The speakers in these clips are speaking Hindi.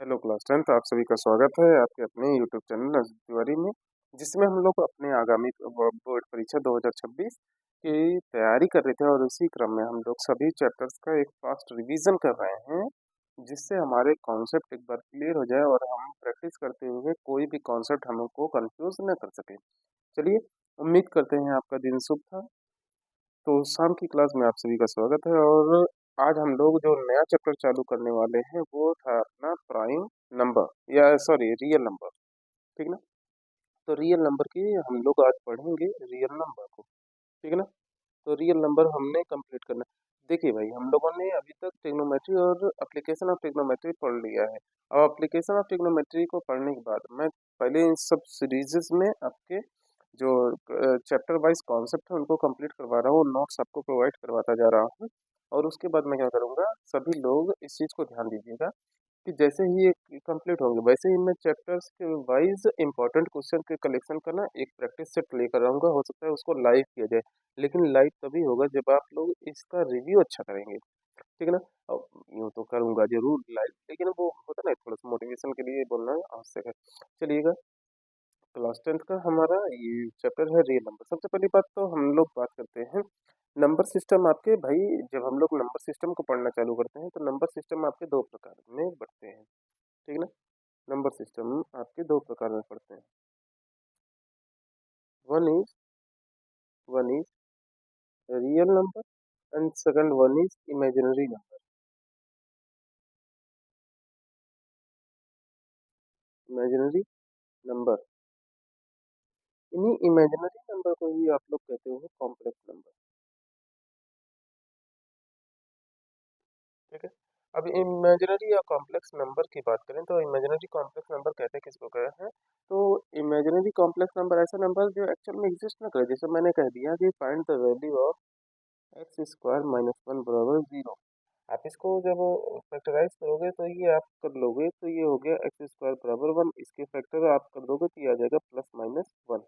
हेलो क्लास 10 आप सभी का स्वागत है आपके अपने यूट्यूब चैनल अजीत तिवारी में, जिसमें हम लोग अपने आगामी बोर्ड परीक्षा 2026 की तैयारी कर रहे थे और उसी क्रम में हम लोग सभी चैप्टर्स का एक फास्ट रिवीजन कर रहे हैं, जिससे हमारे कॉन्सेप्ट एक बार क्लियर हो जाए और हम प्रैक्टिस करते हुए कोई भी कॉन्सेप्ट हमको कंफ्यूज न कर सके। चलिए, उम्मीद करते हैं आपका दिन शुभ था। तो शाम की क्लास में आप सभी का स्वागत है और आज हम लोग जो नया चैप्टर चालू करने वाले हैं वो था अपना प्राइम नंबर या सॉरी रियल नंबर। ठीक ना? तो रियल नंबर की हम लोग आज पढ़ेंगे रियल नंबर को। ठीक है ना? तो रियल नंबर हमने कंप्लीट करना है। देखिए भाई, हम लोगों ने अभी तक ट्रिग्नोमेट्री और एप्लीकेशन ऑफ ट्रिग्नोमेट्री पढ़ लिया है। अब एप्लीकेशन ऑफ ट्रिग्नोमेट्री को पढ़ने के बाद मैं पहले इन सब सीरीजेस में आपके जो चैप्टर वाइज कॉन्सेप्ट है उनको कंप्लीट करवा रहा हूँ, नोट्स आपको प्रोवाइड करवाता जा रहा हूँ। और उसके बाद मैं क्या करूँगा, सभी लोग इस चीज़ को ध्यान दीजिएगा कि जैसे ही ये कंप्लीट होंगे वैसे ही मैं चैप्टर्स के वाइज इंपॉर्टेंट क्वेश्चन के कलेक्शन का ना एक प्रैक्टिस सेट लेकर आऊँगा। हो सकता है उसको लाइव किया जाए, लेकिन लाइव तभी होगा जब आप लोग इसका रिव्यू अच्छा करेंगे। ठीक है ना? अब यूँ तो करूँगा ज़रूर लाइव, लेकिन वो होता है ना थोड़ा-सा मोटिवेशन के लिए बोलना आवश्यक है। चलिएगा, क्लास 10th का हमारा ये चैप्टर है रियल नंबर। सबसे पहली बात तो हम लोग बात करते हैं नंबर सिस्टम आपके भाई। जब हम लोग नंबर सिस्टम को पढ़ना चालू करते हैं तो नंबर सिस्टम आपके 2 प्रकार में बढ़ते हैं। ठीक है ना? नंबर सिस्टम आपके 2 प्रकार में पढ़ते हैं। One is one is real number and second one is imaginary number. Imaginary number, इन्हीं इमेजिनरी नंबर को ही आप लोग कहते हो कॉम्प्लेक्स नंबर। ठीक है? अब इमेजिनरी या कॉम्प्लेक्स नंबर की बात करें तो इमेजिनरी कॉम्प्लेक्स नंबर कहते हैं किसको कहते हैं? तो इमेजिनरी कॉम्प्लेक्स नंबर ऐसा नंबर जो एक्चुअल में एग्जिस्ट ना करे। जैसे मैंने कह दिया कि find the value of x square minus one बराबर जीरो। आप इसको जब फैक्टराइज करोगे तो ये आप कर लोगे तो ये हो गया एक्स स्क्वायर बराबर वन। इसके फैक्टर आप कर दोगे तो ये आ जाएगा प्लस माइनस वन।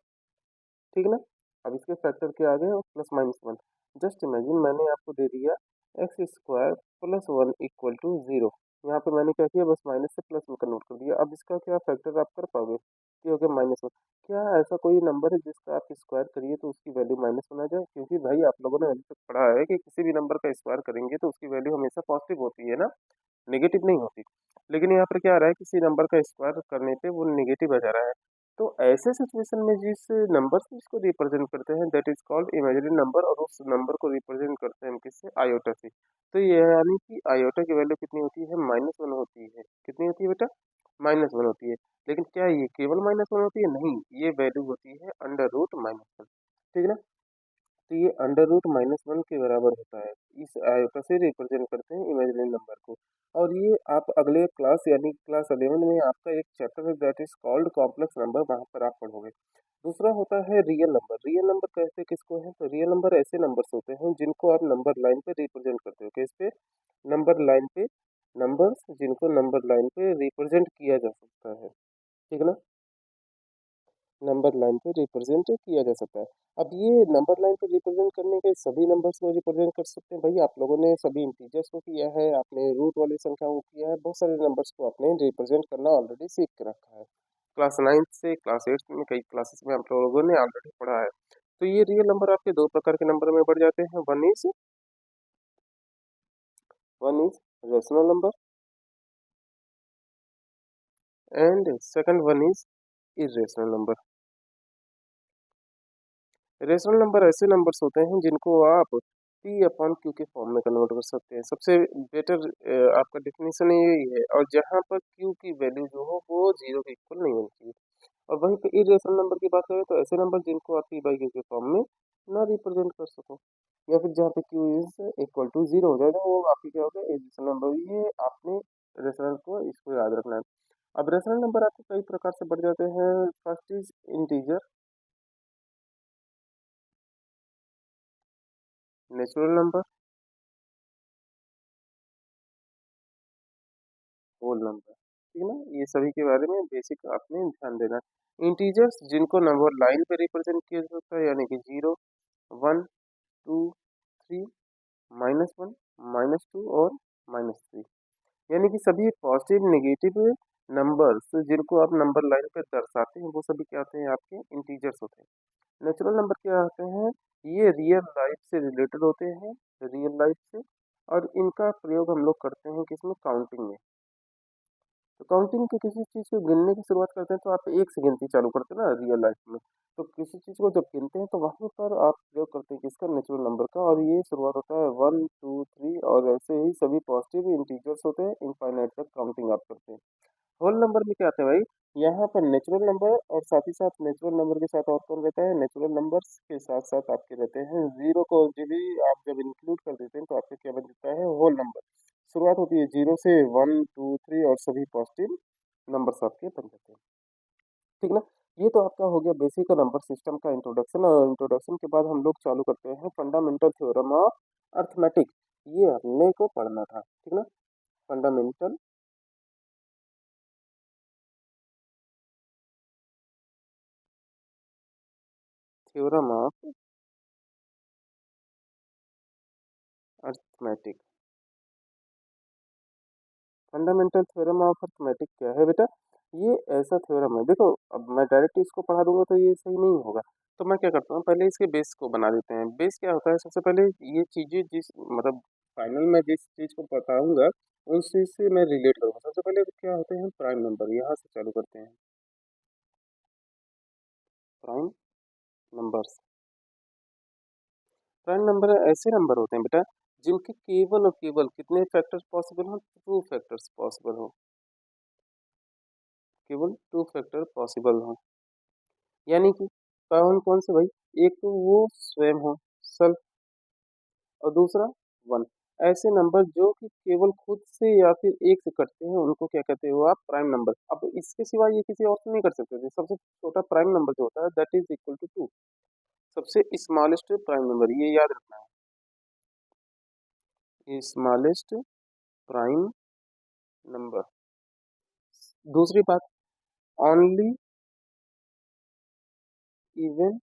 ठीक है ना? अब इसके फैक्टर क्या आ गए और plus minus one. Just imagine मैंने आपको दे दिया x square plus one equal to zero. यहाँ पे मैंने क्या किया, बस माइनस से प्लस में कन्वर्ट कर दिया। अब इसका क्या फैक्टर आप कर पाओगे? ये हो गया माइनस वन। क्या ऐसा कोई नंबर है जिसका आप स्क्वायर करिए तो उसकी वैल्यू माइनस वन आ जाए? क्योंकि भाई आप लोगों ने अभी तक पढ़ा है कि किसी भी नंबर का स्क्वायर करेंगे तो उसकी वैल्यू हमेशा पॉजिटिव होती है ना, नेगेटिव नहीं होती। लेकिन यहाँ पर क्या आ रहा है, किसी नंबर का स्क्वायर करने पे वो नेगेटिव आ जा रहा है। तो ऐसे सिचुएशन में जिस नंबर से इसको रिप्रेजेंट करते हैं that is called imaginary number, और उस नंबर को रिप्रेजेंट करते हैं हम किससे? आयोटा से। तो ये यानी कि आयोटा की वैल्यू कितनी होती है? माइनस वन होती है। कितनी होती है बेटा? माइनस वन होती है। लेकिन क्या ये केवल माइनस वन होती है? नहीं, ये वैल्यू होती है अंडर रूट माइनस वन। ठीक है ना? तो ये अंडर रूट माइनस वन के बराबर होता है। इस आयोटा से रिप्रेजेंट करते हैं इमेजिनरी नंबर को। और ये आप अगले क्लास यानी क्लास 11 में आपका एक चैप्टर है that is called complex number, वहाँ पर आप पढ़ोगे। दूसरा होता है रियल नंबर। रियल नंबर कहते किसको है? तो रियल नंबर ऐसे नंबर्स होते हैं जिनको आप नंबर लाइन पे रिप्रेजेंट करते हो। किस पे? नंबर लाइन पे। नंबर्स जिनको नंबर लाइन पे रिप्रेजेंट किया जा सकता है। ठीक है ना? नंबर लाइन पे रिप्रेजेंट किया जा सकता है। अब ये नंबर लाइन पे रिप्रेजेंट करने के सभी नंबर्स को रिप्रेजेंट कर सकते हैं भाई। आप लोगों ने सभी इंटीजर्स को किया है, आपने रूट वाली संख्याओं को किया है, बहुत सारे नंबर्स को आपने रिप्रेजेंट करना ऑलरेडी सीख के रखा है। क्लास 9 से क्लास 8 में कई क्लासेस में आप लोगों ने ऑलरेडी पढ़ा है। तो ये रियल नंबर आपके दो प्रकार के नंबर में बढ़ जाते हैं। One is rational number and second one is irrational number. Rational number ऐसे नंबर्स होते हैं जिनको आप पी अपॉन क्यू के फॉर्म में कन्वर्ट कर सकते हैं। सबसे बेटर आपका डेफिनेशन यही है। और जहाँ पर क्यू की वैल्यू जो हो वो जीरो के इक्वल नहीं होनी चाहिए। और वहीं पे इरेशनल नंबर की बात करें तो ऐसे नंबर जिनको आप पी बाई क्यू के फॉर्म में ना रिप्रेजेंट कर सको, या फिर जहाँ पे q is equal to zero हो जाएगा वो आपकी क्या होगा? Irrational number. ये आपने रेशनल को इसको याद रखना है। अब रेशनल नंबर आपके कई प्रकार से बढ़ जाते हैं। First is integer, natural number, whole number. ठीक है ना? ये सभी के बारे में बेसिक आपने ध्यान देना है। इंटीजर्स जिनको नंबर लाइन पे रिप्रेजेंट किया जा सकता है यानी कि zero, one, two, three, minus one, minus two और माइनस थ्री। यानी कि सभी पॉजिटिव नेगेटिव नंबर्स जिनको आप नंबर लाइन पे दर्शाते हैं वो सभी क्या होते हैं, आपके इंटीजर्स होते हैं। नेचुरल नंबर क्या होते हैं, ये रियल लाइफ से रिलेटेड होते हैं, रियल लाइफ से, और इनका प्रयोग हम लोग करते हैं किसमें, काउंटिंग में। तो काउंटिंग की किसी चीज़ को गिनने की शुरुआत करते हैं तो आप एक से गिनती चालू करते हैं ना रियल लाइफ में। तो किसी चीज़ को जब गिनते हैं तो वहाँ पर आप प्रयोग करते हैं किसका, नेचुरल नंबर का, और ये शुरुआत होता है 1 2 3, और ऐसे ही सभी पॉजिटिव इंटीजर्स होते हैं, इनफाइनाइट तक काउंटिंग आप करते हैं। होल नंबर में क्या आता है भाई, यहाँ पर नेचुरल नंबर और साथ ही साथ नेचुरल नंबर के साथ और कौन रहता है, नेचुरल नंबर्स के साथ साथ आपके रहते हैं जीरो को जो भी आप जब इंक्लूड कर देते हैं तो आपका क्या बन जाता है, होल नंबर। शुरुआत होती है जीरो से, 1 2 3 और सभी पॉजिटिव नंबर्स आपके बन जाते हैं। ठीक ना। ये तो आपका हो गया बेसिक नंबर सिस्टम का इंट्रोडक्शन, और इंट्रोडक्शन के बाद हम लोग चालू करते हैं फंडामेंटल थ्योरम ऑफ अर्थमेटिक। ये हमने को पढ़ना था, ठीक ना। Fundamental theorem of arithmetic. Fundamental theorem of arithmetic क्या है बेटा, ये ऐसा थ्योरम है, देखो अब मैं डायरेक्ट इसको पढ़ा दूंगा तो ये सही नहीं होगा। तो मैं क्या करता हूँ, पहले इसके बेस को बना देते हैं। बेस क्या होता है, सबसे पहले ये चीजें जिस मतलब फाइनल में जिस चीज को बताऊंगा उस चीज से मैं रिलेट करूंगा। सबसे पहले क्या होते हैं, प्राइम नंबर, यहाँ से चालू करते हैं। प्राइम नंबर्स, प्राइम नंबर ऐसे नंबर होते हैं बेटा जिनके केवल और केवल कितने फैक्टर्स पॉसिबल हो, टू फैक्टर्स पॉसिबल हो, केवल टू फैक्टर पॉसिबल हो। यानी कि कौन कौन से भाई, एक तो वो स्वयं हो, सेल्फ, और दूसरा वन। ऐसे नंबर जो कि केवल खुद से या फिर एक से कटते हैं उनको क्या कहते हो आप, प्राइम नंबर। अब इसके सिवा ये किसी और से नहीं कर सकते थे। सबसे छोटा प्राइम नंबर जो होता है that is equal to two, सबसे स्मॉलेस्ट प्राइम नंबर, ये याद रखना है, स्मॉलेस्ट प्राइम नंबर। दूसरी बात, ओनली इवन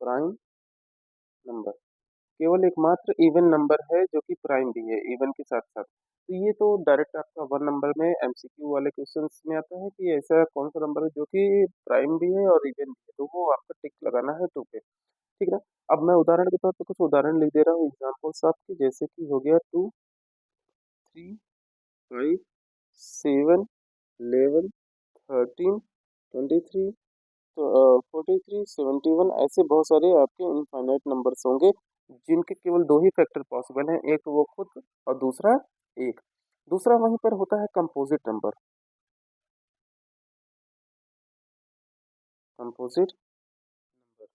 प्राइम नंबर, केवल एकमात्र इवन नंबर है जो कि प्राइम भी है इवन के साथ साथ। तो ये तो डायरेक्ट आपका वन नंबर में एमसीक्यू वाले क्वेश्चंस में आता है कि ऐसा कौन सा नंबर है जो कि प्राइम भी है और इवन भी है, तो वो आपको टिक लगाना है टू पे, ठीक ना। अब मैं उदाहरण के तौर पे कुछ उदाहरण लिख दे रहा हूँ एग्जाम्पल्स आपके, जैसे कि हो गया 2 3 5 7 11 13 23, तो 43 71, ऐसे बहुत सारे आपके इनफाइनाइट नंबर्स होंगे जिनके केवल दो ही फैक्टर पॉसिबल हैं, एक वो खुद और दूसरा एक। दूसरा वहीं पर होता है composite number. Composite number,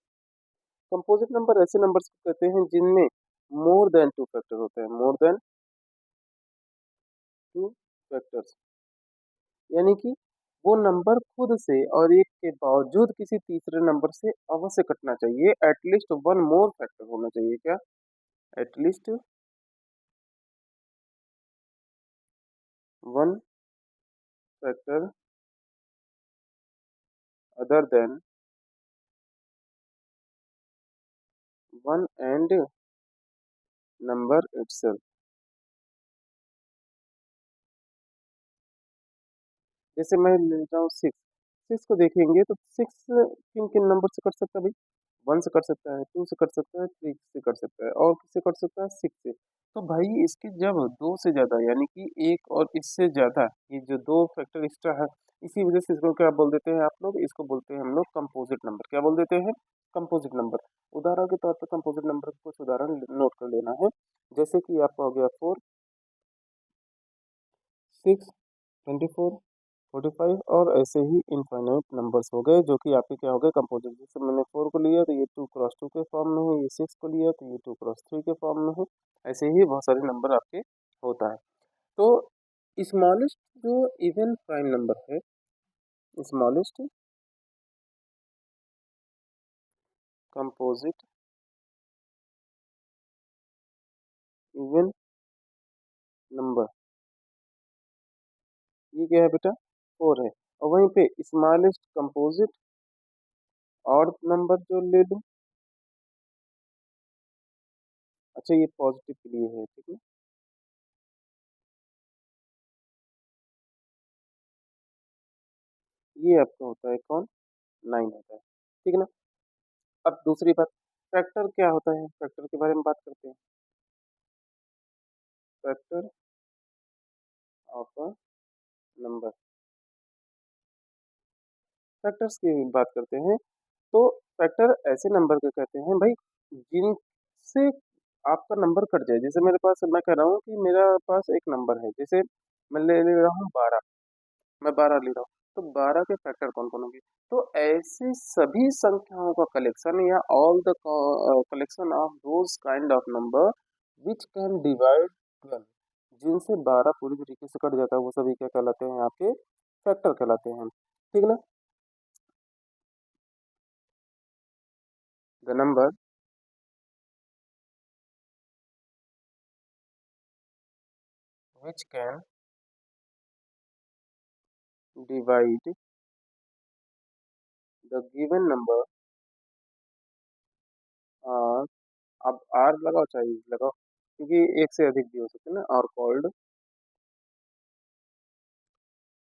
composite number ऐसे नंबर्स को कहते हैं जिनमें मोर देन टू फैक्टर होते हैं, मोर देन टू फैक्टर्स। यानी कि वो नंबर खुद से और एक के बावजूद किसी तीसरे नंबर से अवश्य कटना चाहिए, एटलीस्ट वन मोर फैक्टर होना चाहिए, क्या, at least one factor other than one and number itself. जैसे मैं लेता हूँ सिक्स, सिक्स को देखेंगे तो सिक्स किन किन नंबर से कट सकता है भाई, वन से कट सकता है, टू से कट सकता है, थ्री से कट सकता है, और किससे कट सकता है, सिक्स से। तो भाई इसके जब दो से ज्यादा यानी कि एक और इससे ज्यादा, ये जो दो फैक्टर एक्स्ट्रा है, इसी वजह से इसको क्या बोल देते हैं आप लोग, इसको बोलते हैं हम लोग कंपोजिट नंबर। क्या बोल देते हैं, कंपोजिट नंबर। उदाहरण के तौर पर कंपोजिट नंबर के कुछ उदाहरण नोट कर लेना है, जैसे कि आपका हो गया 4 6 24 45, और ऐसे ही इनफाइनाइट नंबर्स हो गए जो कि आपके क्या हो गए, कंपोजिट। जैसे मैंने 4 को लिया तो ये 2 क्रॉस 2 के फॉर्म में है, ये 6 को लिया तो ये 2 क्रॉस 3 के फॉर्म में है। ऐसे ही बहुत सारे नंबर आपके होता है। तो स्मॉलेस्ट जो इवन प्राइम नंबर है, स्मॉलेस्ट कंपोजिट इवन नंबर, ये क्या है बेटा, 4 है। और वहीं पे स्मॉलेस्ट कंपोजिट ऑड नंबर जो ले लूं, अच्छा ये पॉजिटिव के लिए है, ठीक है। ये आपका होता है कौन, 9 होता है, ठीक है ना। अब दूसरी बात, फैक्टर क्या होता है, फैक्टर के बारे में बात करते हैं। Factor of a number, factors की बात करते हैं। तो फैक्टर ऐसे नंबर को कहते हैं भाई जिनसे आपका नंबर कट जाए। जैसे मेरे पास, मैं कह रहा हूँ कि मेरा पास एक नंबर है, जैसे मैं ले रहा हूँ 12, मैं 12 ले रहा हूँ, तो 12 के फैक्टर कौन कौन होंगे। तो ऐसे सभी संख्याओं का कलेक्शन या all the collection of those kind of number which can divide 12, जिनसे 12 पूरी तरीके से कट जाता है, वो सभी क्या कहलाते हैं, आपके फैक्टर कहलाते हैं, ठीक ना। The number which can divide the given number are, अब आर लगाओ चाहे इज लगाओ, क्योंकि एक से अधिक भी हो सकते हैं ना, और called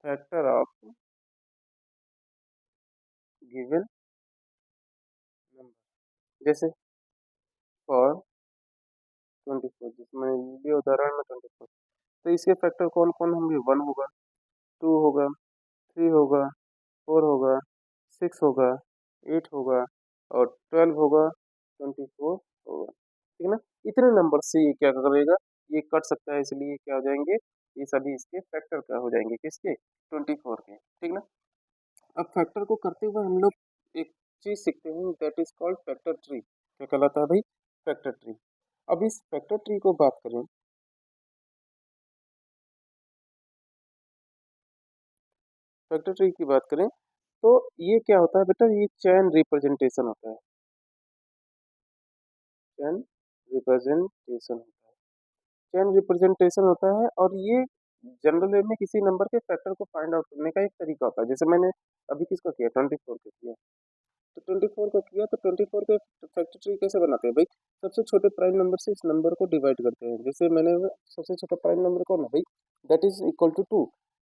factor of given number. जैसे फॉर 24, जिसमें ये उदाहरण में 24, तो इसके फैक्टर कौन कौन होंगे, 1 होगा, 2 होगा, 3 होगा, 4 होगा, 6 होगा, 8 होगा, और 12 होगा, 24 होगा, ठीक है ना। इतने नंबर से ये क्या करेगा, ये कट सकता है, इसलिए क्या हो जाएंगे, ये सभी इसके फैक्टर क्या हो जाएंगे, किसके, 24 के, ठीक ना। अब फैक्टर को करते हुए हम लोग एक चीज सीखते हैं, that is called factor tree. क्या कहलाता है भाई, फैक्टर ट्री। अब इस फैक्टर ट्री को बात करें, फैक्टर ट्री की बात करें, तो ये क्या होता है बेटा, ये चैन रिप्रेजेंटेशन होता है, चैन रिप्रेजेंटेशन होता है, चैन रिप्रेजेंटेशन होता है। और ये जनरल वे में किसी नंबर के फैक्टर को फाइंड आउट करने का एक तरीका होता है। जैसे मैंने अभी किसका किया, 24 का किया, तो 24 का किया, तो 24 के फैक्टर ट्री कैसे बनाते हैं भाई, सबसे छोटे प्राइम नंबर से इस नंबर को डिवाइड करते हैं। जैसे मैंने सबसे छोटा प्राइम नंबर कौन है भाई, दैट इज इक्वल टू 2,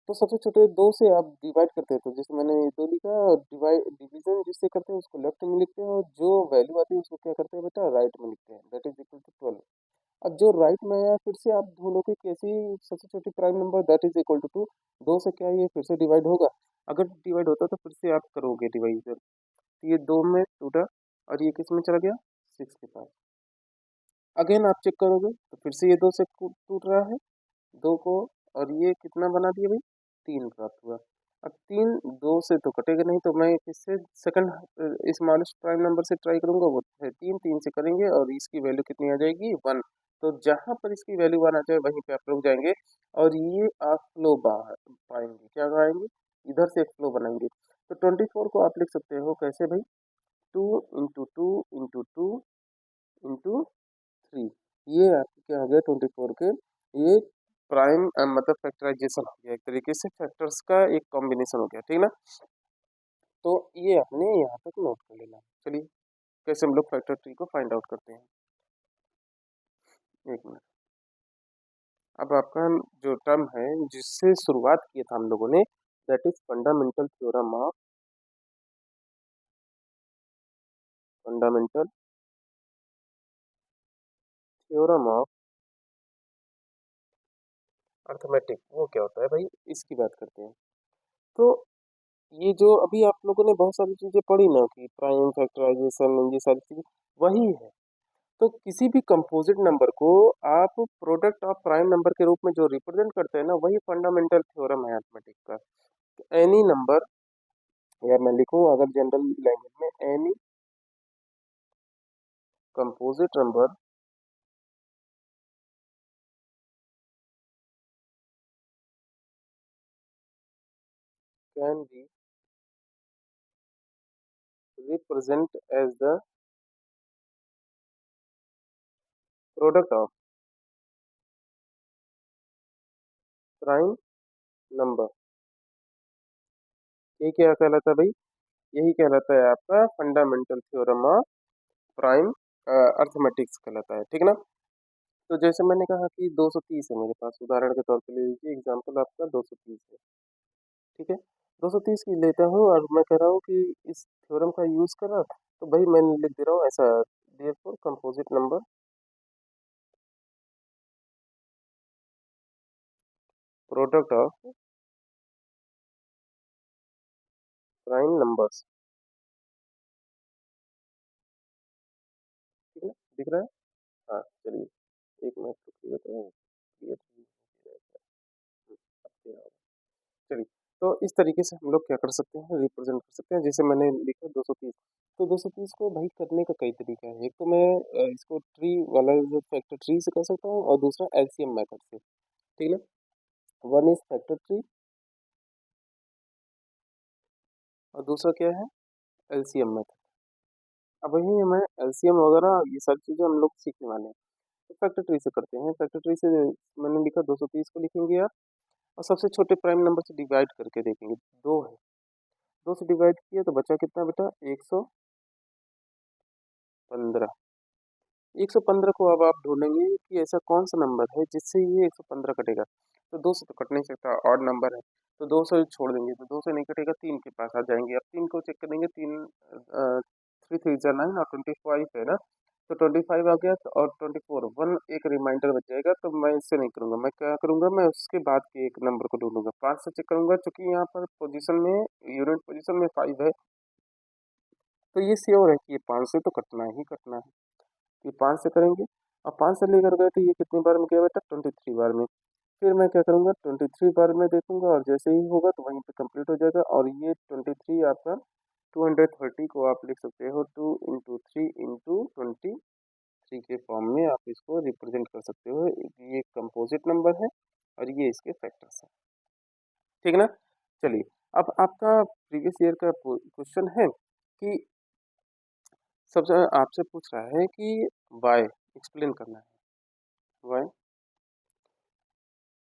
तो सबसे छोटे दो से आप डिवाइड करते हैं, तो जैसे मैंने दो लिखा, डिवाइड डिवीजन जिससे करते हैं उसको लेफ्ट में लिखते हैं, और जो वैल्यू आती है उसको क्या करते हैं बेटा, राइट में लिखते हैं, दैट इज इक्वल टू 12। अब जो राइट में आया, फिर से आप ढूंढो कि कैसी सबसे छोटी prime number, that is equal to 2, दो से क्या ये फिर से डिवाइड होगा, अगर डिवाइड होता तो फिर से आप करोगे डिवाइड, ये दो में टूटा, और ये किस में चला गया, 6 के पास। अगेन आप चेक करोगे तो फिर से ये दो से टूट रहा है, दो को, और ये कितना बना दिया भाई, 3 प्राप्त हुआ। अब 3 2 से तो कटेगा नहीं, तो मैं किससे सेकंड स्मॉलेस्ट प्राइम नंबर से ट्राई करूंगा, वो है 3, 3 से करेंगे, और इसकी वैल्यू कितनी आ जाएगी, 1। तो जहां पर इसकी वैल्यू 1 आ जाए वहीं पे आप रुक जाएंगे, और ये आप फ्लो पाएंगे, क्या पाएंगे, इधर से एक फ्लो बनाएंगे। तो 24 को आप लिख सकते हो कैसे भाई, 2 इंटू 2 इंटू 2 इंटू 3, ये आपके क्या हो गया, 24 के, ये प्राइम मतलब फैक्टराइजेशन हो गया, एक तरीके से फैक्टर्स का एक कॉम्बिनेशन हो गया, ठीक ना। तो ये आपने यहाँ तक नोट कर लेना। चलिए कैसे हम लोग फैक्टर ट्री को फाइंड आउट करते हैं, एक मिनट। अब आपका जो टर्म है जिससे शुरुआत किया था हम लोगों ने, that is fundamental theorem of, fundamental theorem of arithmetic, वो क्या होता है भाई, इसकी बात करते हैं। तो ये जो अभी आप लोगों ने बहुत सारी चीजें पढ़ी ना, कि प्राइम फैक्टराइजेशन, ये सारी चीजें वही है। तो किसी भी कंपोजिट नंबर को आप प्रोडक्ट ऑफ प्राइम नंबर के रूप में जो रिप्रेजेंट करते हैं ना, वही फंडामेंटल थ्योरम है अर्थमेटिक का। एनी नंबर, या मैं लिखूं अगर जनरल लैंग्वेज में, any composite number can be represent as the product of prime number. ये क्या कहलाता है भाई, यही कहलाता है आपका fundamental theorem of prime arithmetics कहलाता है, ठीक ना। तो जैसे मैंने कहा कि 230 है मेरे पास, उदाहरण के तौर पे ले लीजिए, एग्जांपल आपका 230 है, ठीक है। 230 की लेता हूँ और मैं कह रहा हूँ कि इस थ्योरम का यूज़ करा, तो भाई मैं लिख दे रहा हूँ ऐसा, therefore composite number product of prime numbers. ठीक है, दिख रहा है? हाँ, चलिए, एक मिनट रुकिए तो क्लियर चलिए। तो इस तरीके से हम लोग क्या कर सकते हैं, रिप्रेजेंट कर सकते हैं। जैसे मैंने लिखा 230, तो 230 को भाई करने का कई तरीका है। एक तो मैं इसको ट्री वाला जो फैक्टर ट्री से कर सकता हूँ, और दूसरा एलसीएम मेथड से। ठीक है, वन इज फैक्टर ट्री और दूसरा क्या है, एलसीएम मेथड। अब वही मैं एलसीएम वगैरह ये सारी चीज़ें हम लोग सीखने वाले हैं। तो फैक्टर ट्री से करते हैं। फैक्टर ट्री से मैंने लिखा 230 को लिखेंगे आप, और सबसे छोटे प्राइम नंबर से डिवाइड करके देखेंगे। दो है, दो से डिवाइड किया तो बचा कितना बेटा, 115। 115 को अब आप ढूंढेंगे कि ऐसा कौन सा नंबर है जिससे ये 115 कटेगा। तो दो से तो कट नहीं सकता, ऑड नंबर है। तो दो से छोड़ देंगे, तो दो से नहीं कटेगा, तीन के पास आ जाएंगे। अब तीन को चेक करेंगे, तीन थ्री थ्री जा नाइन और 25 है ना। तो 25 आ गया, तो और 24 वन एक रिमाइंडर बच जाएगा। तो मैं इससे नहीं करूंगा, मैं क्या करूंगा, मैं उसके बाद के एक नंबर को ढूंढूंगा, 5 से चेक करूंगा। चूंकि यहाँ पर पोजीशन में, यूनिट पोजीशन में 5 है, तो ये श्योर है कि ये 5 से तो कटना ही कटना है। ये 5 से करेंगे, और 5 से लेकर गए तो ये कितनी बार में गया बेटा, 23 बार में। फिर मैं क्या करूँगा, 23 बार में देखूंगा, और जैसे ही होगा तो वहीं पे कंप्लीट हो जाएगा। और ये 23 आपका 230 को आप लिख सकते हो 2 × 3 × 23 के फॉर्म में आप इसको रिप्रेजेंट कर सकते हो। ये कंपोजिट नंबर है और ये इसके फैक्टर्स हैं। ठीक है ना। चलिए, अब आपका प्रीवियस ईयर का क्वेश्चन है कि सबसे आपसे पूछ रहा है कि वाई एक्सप्लेन करना है। Why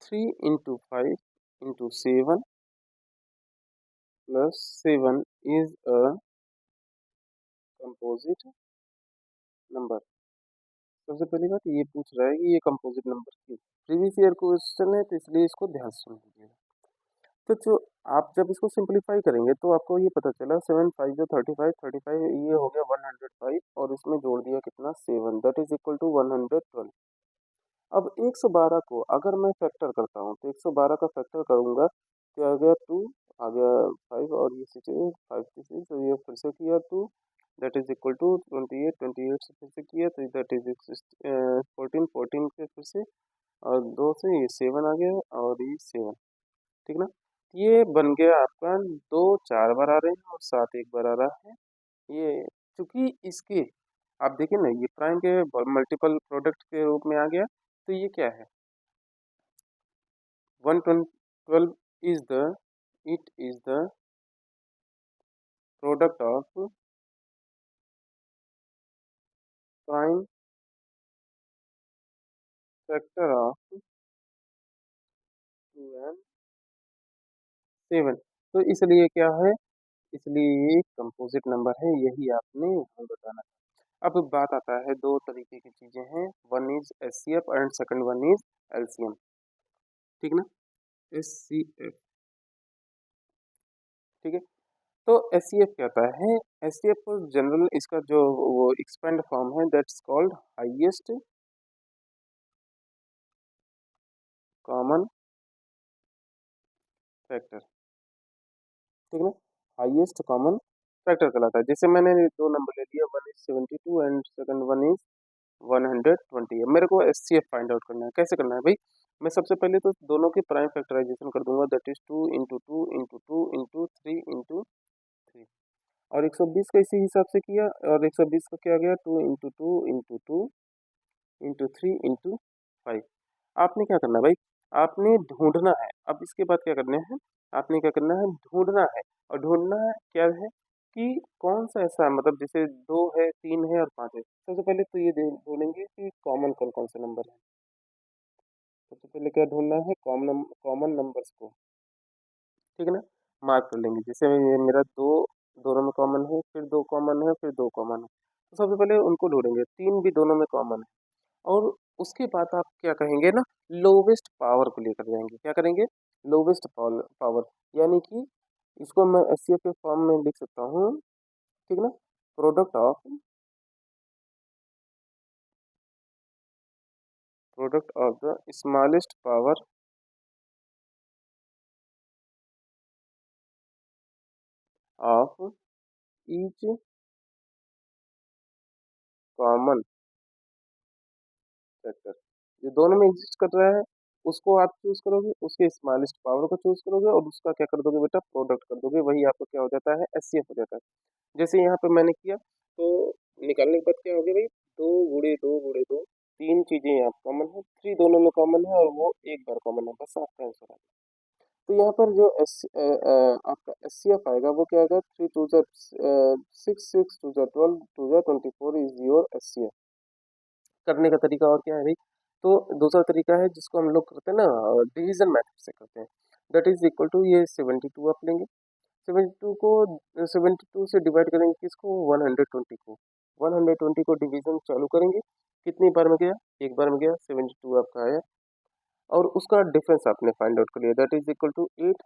3 × 5 × 7 plus 7 is a composite number. सबसे पहली बात ये पूछ रहा है कि ये कंपोजिट नंबर क्यों। प्रीवियस ईयर क्वेश्चन है, तो इसलिए इसको ध्यान से सुन लीजिएगा। तो जो आप जब इसको सिंप्लीफाई करेंगे तो आपको ये पता चला, 7 5 जो 35, 35 ये हो गया 105, और इसमें जोड़ दिया कितना, 7, दैट इज इक्वल टू 112। अब 112 को अगर मैं फैक्टर करता हूँ, तो 112 का फैक्टर करूंगा, क्या आ गया, 2 आ गया, 5 और ये 6, 5 6, तो ये फिर से किया 2, दैट इज इक्वल टू 28, 28 से फिर से किया तो दैट इज 14, 14 के फिर से, और 2 से ये 7 आ गया, और ये 7। ठीक ना। ये बन गया आपका, दो 4 बार आ रहे हैं और 7 एक बार आ रहा है। ये चूंकि इसके, आप देखिए ना, ये प्राइम के मल्टीपल प्रोडक्ट के रूप में आ गया, तो ये क्या है, 112 is the, it is the product of prime factor of 2 and 7। तो इसलिए क्या है, इसलिए ये कंपोजिट नंबर है, यही आपने यहाँ बताना है। अब बात आता है, दो तरीके की चीजें हैं, one is HCF and second one is LCM. ठीक ना, एचसीएफ। ठीक है, तो एचसीएफ क्या होता है, एचसीएफ जनरल इसका जो वो एक्सपेंड फॉर्म है, that's called highest common factor. ठीक है, हाईएस्ट कॉमन फैक्टर कहलाता है। जैसे मैंने दो नंबर ले लिया, one is 72 and second one is 120। मेरे को एचसीएफ फाइंड आउट करना है। कैसे करना है भाई, मैं सबसे पहले तो दोनों के प्राइम फैक्टराइजेशन कर दूंगा, दैट इज 2 × 2 × 2 × 3। और 120 का इसी हिसाब से किया, और 120 का क्या गया, 2 × 2 × 2 × 3 × 5। आपने क्या करना है भाई, आपने ढूंढना है। अब इसके बाद क्या करना है, आपने क्या करना है, ढूंढना है। और ढूंढना है क्या है, कि कौन सा ऐसा, मतलब जैसे दो है, तीन है और पांच है, सबसे पहले तो ये ढूंढेंगे कि कॉमन कौन कौन से नंबर है। सबसे पहले क्या ढूंढना है, कॉमन नंबर्स को। ठीक है ना, मार्क कर लेंगे। जैसे ये मेरा दो दोनों में कॉमन है, फिर दो कॉमन है, फिर दो कॉमन है, तो सबसे पहले उनको ढूंढेंगे। तीन भी दोनों में कॉमन है, और उसके बाद आप क्या कहेंगे ना, लोवेस्ट पावर को लेकर जाएंगे। क्या करेंगे, लोवेस्ट पावर, यानी कि इसको मैं एचसीएफ के फॉर्म में लिख सकता हूँ, ठीक ना। Product of the smallest power of each common factor. जो दोनों में एग्जिस्ट कर रहा है उसको आप चूज करोगे, उसके स्मॉलेस्ट पावर को चूज करोगे और उसका क्या कर दोगे बेटा, प्रोडक्ट कर दोगे, वही आपका क्या हो जाता है, एचसीएफ हो जाता है। जैसे यहाँ पे मैंने किया तो निकालने के बाद क्या हो गया भाई, 2 × 2 × 2, तीन चीजें यहाँ कॉमन है, थ्री दोनों में कॉमन है और वो एक बार कॉमन है, बस आपका आंसर आ गया। तो यहाँ पर जो आपका एचसीएफ आएगा वो क्या आएगा, 3 2 6 6 2 12 2 24 इज योर एचसीएफ। करने का तरीका और क्या है भाई, तो दूसरा तरीका है जिसको हम लोग करते हैं ना, डिवीजन मेथड से करते हैं। दैट इज इक्वल टू, ये 72 आप लेंगे, 72 को 72 से डिवाइड करेंगे किसको, 120 को, 120 को डिवीजन चालू करेंगे, कितनी बार में गया, एक बार में गया, 72 आपका आया, और उसका डिफरेंस आपने फाइंड आउट कर लिया, दैट इज इक्वल टू 8,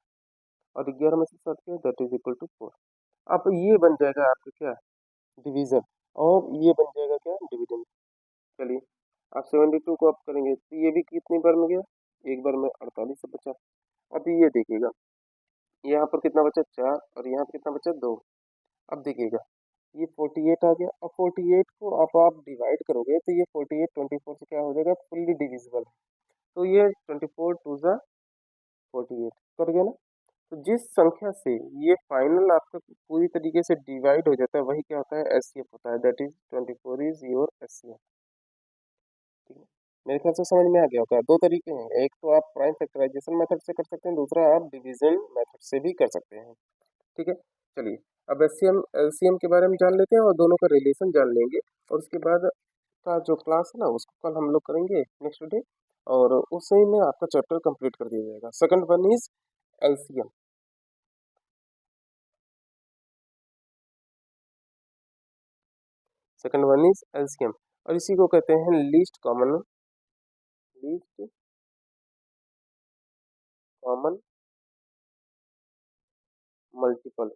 और 11 में से 7 किया, दैट इज इक्वल टू 4। अब ये बन जाएगा आपका क्या, डिवीजन, और ये बन जाएगा क्या, डिविजन। चलिए, आप 72 को आप करेंगे तो ये भी कितनी बार में गया, एक बार में, 48 से बचा। अब ये देखिएगा, यहाँ पर कितना बचा, 4, और यहाँ पर कितना बचा, 2। अब देखिएगा, ये 48 आ गया, अब 48 को आप डिवाइड करोगे तो ये 48 24 से क्या हो जाएगा, फुल्ली डिविजिबल। तो ये 24 2 जा 48 कट गया ना। तो जिस संख्या से ये फाइनल आपका पूरी तरीके से डिवाइड हो जाता है वही क्या होता है, एचसीएफ होता है, that is 24 is your HCF. ठीक है, मेरे ख्याल से समझ में आ गया होगा। दो तरीके हैं, एक तो आप प्राइम फैक्टराइजेशन मेथड से कर सकते हैं, दूसरा आप डिवीजन मेथड से भी कर सकते हैं। ठीक है, चलिए, अब एचसीएम एलसीएम के बारे में जान लेते हैं और दोनों का रिलेशन जान लेंगे, और उसके बाद का जो क्लास है ना उसको कल हम लोग करेंगे नेक्स्ट डे, और उसी में आपका चैप्टर कंप्लीट कर दिया जाएगा। Second one is LCM. Second one is LCM, और इसी को कहते हैं least common multiple.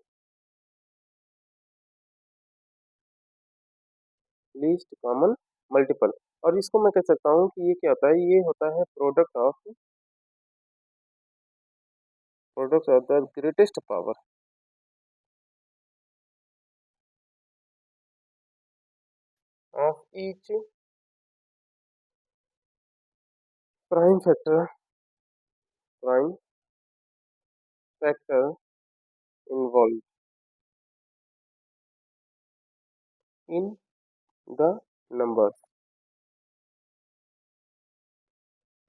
Least common multiple, और इसको मैं कह सकता हूँ कि ये क्या होता है, ये होता है product of the greatest power of each prime factor prime factor involve in the number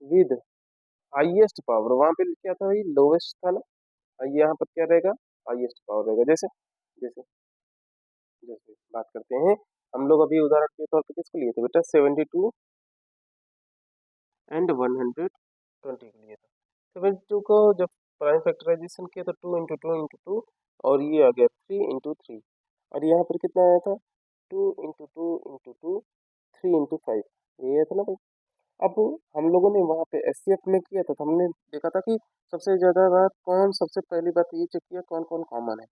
with highest power. वहां पे क्या था भाई, लोवेस्ट था ना, यहाँ पर क्या रहेगा, हाईएस्ट पावर रहेगा। जैसे जैसे जैसे बात करते हैं, हम लोग अभी उदाहरण के तौर पे किसको लिए थे बेटा, 72 एंड 120 के लिए था। 72 को जब प्राइम फैक्टराइजेशन किया तो 2 × 2 × 2, और ये आ गया 3 × 3, और यहाँ पर कितना आया था, 2 × 2 × 2 3 × 5, ये आया था ना भाई। अब हम लोगों ने वहाँ पे एचसीएफ में किया था तो हमने देखा था कि सबसे ज्यादा बात कौन, सबसे पहली बात ये चेक किया कौन कौन कॉमन है,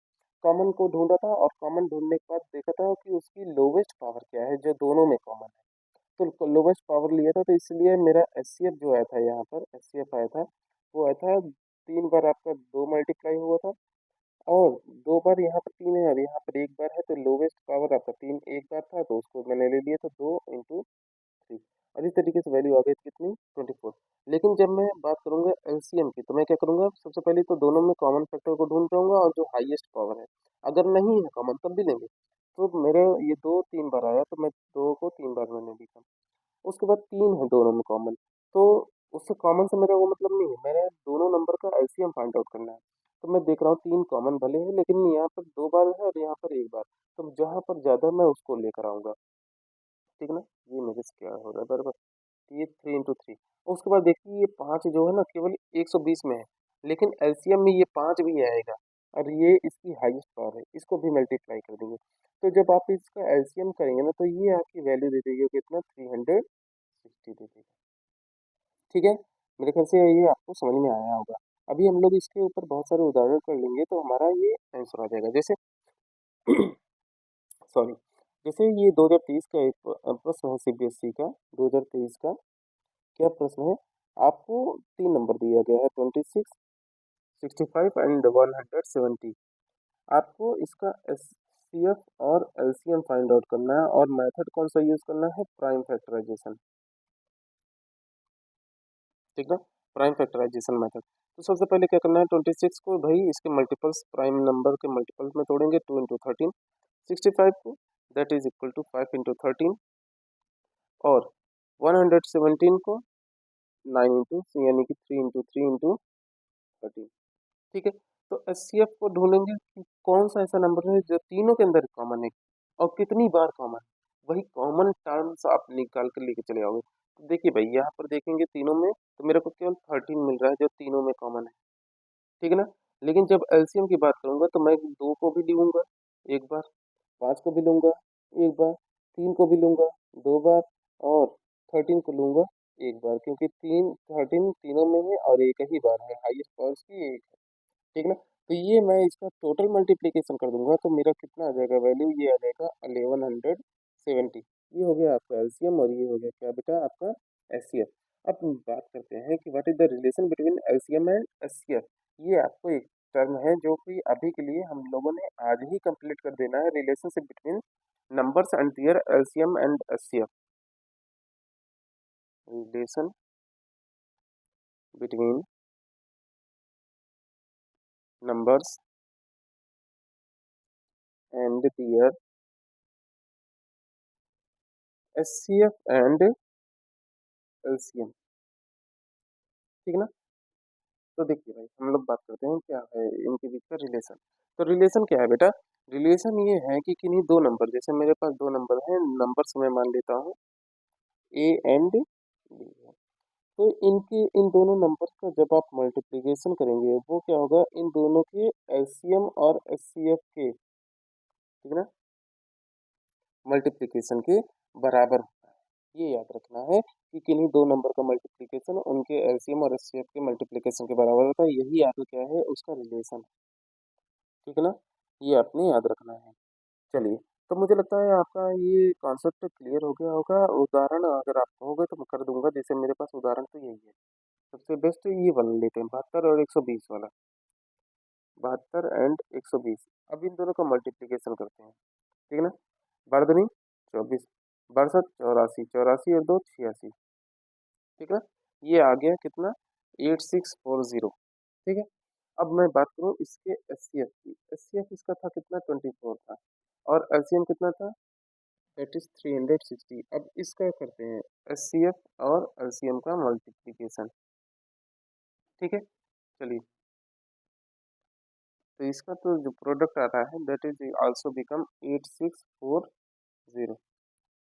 कॉमन को ढूंढा था, और कॉमन ढूंढने के बाद देखा था कि उसकी लोवेस्ट पावर क्या है जो दोनों में कॉमन है, तो लोवेस्ट पावर लिया था, तो इसलिए मेरा एचसीएफ जो आया था, यहाँ पर एचसीएफ आया था, वो आया था 3 बार आपका 2 मल्टीप्लाई हुआ था, और 2 बार यहाँ पर 3 है और यहाँ पर 1 बार है, तो लोवेस्ट पावर आपका 3 एक बार था, तो उसको मैंने ले लिया था 2 × 3, और इस तरीके से वैल्यू आ गई कितनी, 24। लेकिन जब मैं बात करूंगा एलसीएम की तो मैं क्या करूंगा, सबसे पहले तो दोनों में कॉमन फैक्टर को ढूंढ पाऊंगा और जो हाईएस्ट पावर है, अगर नहीं है कॉमन तब भी लेंगे। तो मेरे ये 2 3 बार आया तो मैं 2 को 3 बार मैंने लिखा, उसके बाद 3 है दोनों में कॉमन, तो उससे कॉमन से मेरा वो मतलब नहीं है, मेरे दोनों नंबर का एलसीएम फाइंड आउट करना है। तो मैं देख रहा हूँ 3 कॉमन भले हैं लेकिन यहाँ पर 2 बार है और यहाँ पर 1 बार, तो जहाँ पर ज्यादा मैं उसको लेकर आऊंगा। ठीक है ना, ये मेरे से क्या हो रहा है बराबर, ये 3 × 3। उसके बाद देखिए ये 5 जो है ना केवल 120 में है, लेकिन एलसीएम में ये 5 भी आएगा, और ये इसकी हाईएस्ट पावर है, इसको भी मल्टीप्लाई कर देंगे। तो जब आप इसका एलसीएम करेंगे ना तो ये आपकी वैल्यू दे देगी कितना, 360 दे देगा। ठीक है, मेरे ख्याल से ये आपको समझ में आया होगा। अभी हम लोग इसके ऊपर बहुत सारे उदाहरण कर लेंगे तो हमारा ये आंसर आ जाएगा। जैसे सॉरी, जैसे ये 2023 का एक प्रश्न है सीबीएसई का, 2023 का क्या प्रश्न है? आपको 3 नंबर दिया गया है, 26, 65 एंड 170। आपको इसका एचसीएफ और एलसीएम फाइंड आउट करना है और मेथड कौन सा यूज करना है? Prime factorization. ठीक ना, प्राइम फैक्टराइजेशन मेथड। तो सबसे पहले क्या करना है, 26 को भाई इसके मल्टीपल्स, प्राइम नंबर के मल्टीपल्स में तोड़ेंगे, 2 इंटू 13। 65 को that is equal to 5 into 13, और 117 को 9 इंटू, यानी कि 3 इंटू 3 इंटू 13। ठीक है, तो एचसीएफ को ढूंढेंगे कि कौन सा ऐसा नंबर है जो तीनों के अंदर कॉमन है और कितनी बार कॉमन है, वही कॉमन टर्म्स आप निकाल कर लेके चले आओगे। तो देखिए भाई, यहाँ पर देखेंगे तीनों में तो मेरे को केवल 13 मिल रहा है जो तीनों में कॉमन है। ठीक है ना, लेकिन जब एलसीएम की बात करूंगा तो मैं 2 को भी लूंगा एक बार, 5 को भी लूंगा एक बार, 3 को भी लूंगा 2 बार, और 13 को लूंगा एक बार, क्योंकि 13 तीनों में है और एक ही बार है, हाईएस्ट पावर की एक है। ठीक ना, तो ये मैं इसका टोटल मल्टीप्लिकेशन कर दूंगा तो मेरा कितना आ जाएगा वैल्यू, ये आ जाएगा 1170। ये हो गया आपका एलसीएम और ये हो गया क्या बेटा आपका एचसीएफ। अब बात करते हैं कि what is the relation between LCM and HCF. ये आपको एक टर्म है जो कि अभी के लिए हम लोगों ने आज ही कंप्लीट कर देना है, relationship between numbers and their LCM and HCF. Relation between numbers and their HCF and LCM. ठीक ना, तो देखिए भाई हम लोग बात करते हैं क्या है इनके बीच का रिलेशन। तो रिलेशन क्या है बेटा? रिलेशन ये है कि किन्हीं दो नंबर, जैसे मेरे पास दो नंबर हैं, नंबर्स मैं मान लेता हूँ ए एंड बी है। तो इनके इन दोनों नंबर्स का जब आप मल्टीप्लिकेशन करेंगे वो क्या होगा, इन दोनों के एलसीएम और एचसीएफ के, ठीक ना, मल्टीप्लिकेशन के बराबर होता है। ये याद रखना है कि किन्हीं दो नंबर का मल्टीप्लिकेशन उनके एलसीएम और एचसीएफ के मल्टीप्लिकेशन के बराबर होता है, यही आपका क्या है उसका रिलेशन। ठीक है ना, ये आपने याद रखना है। चलिए, तो मुझे लगता है आपका ये कॉन्सेप्ट क्लियर हो गया होगा। उदाहरण अगर आप कहोगे तो मैं कर दूंगा, जैसे मेरे पास उदाहरण तो यही है। सबसे बेस्ट ये वाला लेते हैं, 72 और 120 वाला। 72 एंड 120, अब इन दोनों का मल्टीप्लीकेशन करते हैं। ठीक है ना, बारह दूनी 24, 62 84, 84 और 2 86। ठीक है, ये आ गया कितना, 8640। ठीक है, अब मैं बात करूँ इसके एचसीएफ की। एचसीएफ इसका था कितना, 24 था, और एलसीएम कितना था, दैट इज 360। अब इसका करते हैं एचसीएफ और एलसीएम का मल्टीप्लिकेशन। ठीक है, चलिए, तो इसका तो जो प्रोडक्ट आता है दैट इज आल्सो बिकम 8640।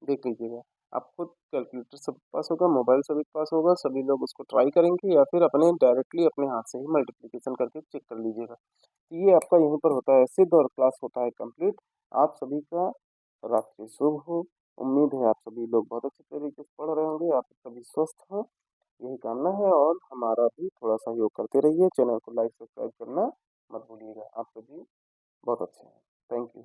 देख लीजिएगा, आप खुद कैलकुलेटर सब पास होगा, मोबाइल सभी के पास होगा, सभी लोग उसको ट्राई करेंगे या फिर अपने डायरेक्टली अपने हाथ से ही मल्टीप्लिकेशन करके चेक कर लीजिएगा। तो ये आपका यहीं पर होता है सिद्ध और क्लास होता है कंप्लीट। आप सभी का रात्रि शुभ हो। उम्मीद है आप सभी लोग बहुत अच्छे तरीके से पढ़ रहे होंगे, आप सभी स्वस्थ हो, यही कामना है। और हमारा भी थोड़ा सहयोग करते रहिए, चैनल को लाइक सब्सक्राइब करना मत भूलिएगा। आप सभी बहुत अच्छे हैं। Thank you.